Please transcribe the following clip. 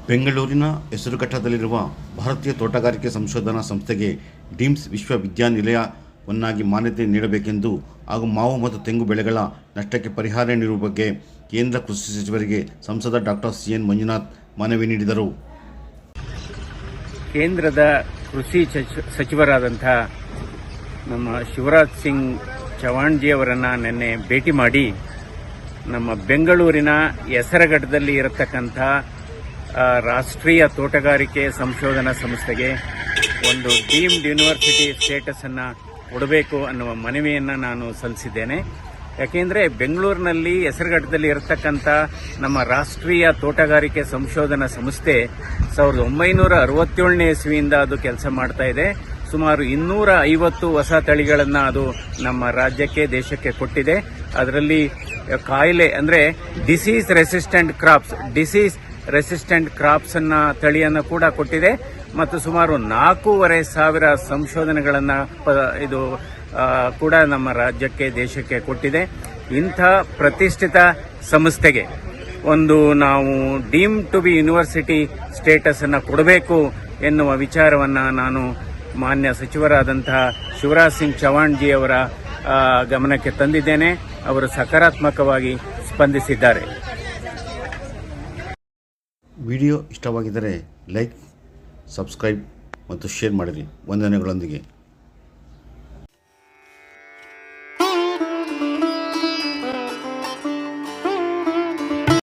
ಬೆಂಗಳೂರಿನ ಹೆಸರುಘಟ್ಟದಲ್ಲಿರುವ ಭಾರತೀಯ ತೋಟಗಾರಿಕೆ ಸಂಶೋಧನಾ ಸಂಸ್ಥೆಗೆ ಡೀಮ್ಸ್ ವಿಶ್ವವಿದ್ಯಾನಿಲಯವನ್ನಾಗಿ ಮಾನ್ಯತೆ ನೀಡಬೇಕೆಂದು ಹಾಗೂ ಮಾವು ಮತ್ತು ತೆಂಗು ಬೆಳೆಗಳ ನಷ್ಟಕ್ಕೆ ಪರಿಹಾರ ನೀಡುವ ಬಗ್ಗೆ ಕೇಂದ್ರ ಕೃಷಿ ಸಚಿವರಿಗೆ ಸಂಸದ ಡಾಕ್ಟರ್ ಸಿ.ಎನ್. ಮಂಜುನಾಥ್ ಮನವಿ ನೀಡಿದರು. ಕೇಂದ್ರದ ಕೃಷಿ ಸಚಿವರಾದಂಥ ನಮ್ಮ ಶಿವರಾಜ್ ಸಿಂಗ್ ಚೌಹಾಣ್ಜಿಯವರನ್ನು ನಿನ್ನೆ ಭೇಟಿ ಮಾಡಿ ನಮ್ಮ ಬೆಂಗಳೂರಿನ ಹೆಸರಘಟ್ಟದಲ್ಲಿ ಇರತಕ್ಕಂಥ ರಾಷ್ಟ್ರೀಯ ತೋಟಗಾರಿಕೆ ಸಂಶೋಧನಾ ಸಂಸ್ಥೆಗೆ ಒಂದು ಡೀಮ್ಡ್ ಯೂನಿವರ್ಸಿಟಿ ಸ್ಟೇಟಸನ್ನು ಕೊಡಬೇಕು ಅನ್ನುವ ಮನವಿಯನ್ನು ನಾನು ಸಲ್ಲಿಸಿದ್ದೇನೆ. ಯಾಕೆಂದರೆ ಬೆಂಗಳೂರಿನಲ್ಲಿ ಹೆಸರುಘಟ್ಟದಲ್ಲಿ ಇರತಕ್ಕಂಥ ನಮ್ಮ ರಾಷ್ಟ್ರೀಯ ತೋಟಗಾರಿಕೆ ಸಂಶೋಧನಾ ಸಂಸ್ಥೆ 1967ನೇ ಇಸ್ವಿಯಿಂದ ಅದು ಕೆಲಸ ಮಾಡ್ತಾ ಇದೆ. ಸುಮಾರು 250 ಹೊಸ ತಳಿಗಳನ್ನು ಅದು ನಮ್ಮ ರಾಜ್ಯಕ್ಕೆ ದೇಶಕ್ಕೆ ಕೊಟ್ಟಿದೆ. ಅದರಲ್ಲಿ ಕಾಯಿಲೆ ಅಂದರೆ ಡಿಸೀಸ್ ರೆಸಿಸ್ಟೆಂಟ್ ಕ್ರಾಪ್ಸ್ ಅನ್ನ ತಳಿಯನ್ನು ಕೂಡ ಕೊಟ್ಟಿದೆ ಮತ್ತು ಸುಮಾರು 4,500 ಸಂಶೋಧನೆಗಳನ್ನು ಇದು ಕೂಡ ನಮ್ಮ ರಾಜ್ಯಕ್ಕೆ ದೇಶಕ್ಕೆ ಕೊಟ್ಟಿದೆ. ಇಂಥ ಪ್ರತಿಷ್ಠಿತ ಸಂಸ್ಥೆಗೆ ಒಂದು ನಾವು deem to be university status ಅನ್ನು ಕೊಡಬೇಕು ಎನ್ನುವ ವಿಚಾರವನ್ನು ನಾನು ಮಾನ್ಯ ಸಚಿವರಾದಂತಹ ಶಿವರಾಜ್ ಸಿಂಗ್ ಚೌಹಾಣ್ಜಿ ಅವರ ಗಮನಕ್ಕೆ ತಂದಿದ್ದೇನೆ. ಅವರು ಸಕಾರಾತ್ಮಕವಾಗಿ ಸ್ಪಂದಿಸಿದ್ದಾರೆ. ವಿಡಿಯೋ ಇಷ್ಟವಾಗಿದ್ದರೆ ಲೈಕ್, ಸಬ್ಸ್ಕ್ರೈಬ್ ಮತ್ತು ಶೇರ್ ಮಾಡಿರಿ. ವಂದನೆಗಳೊಂದಿಗೆ.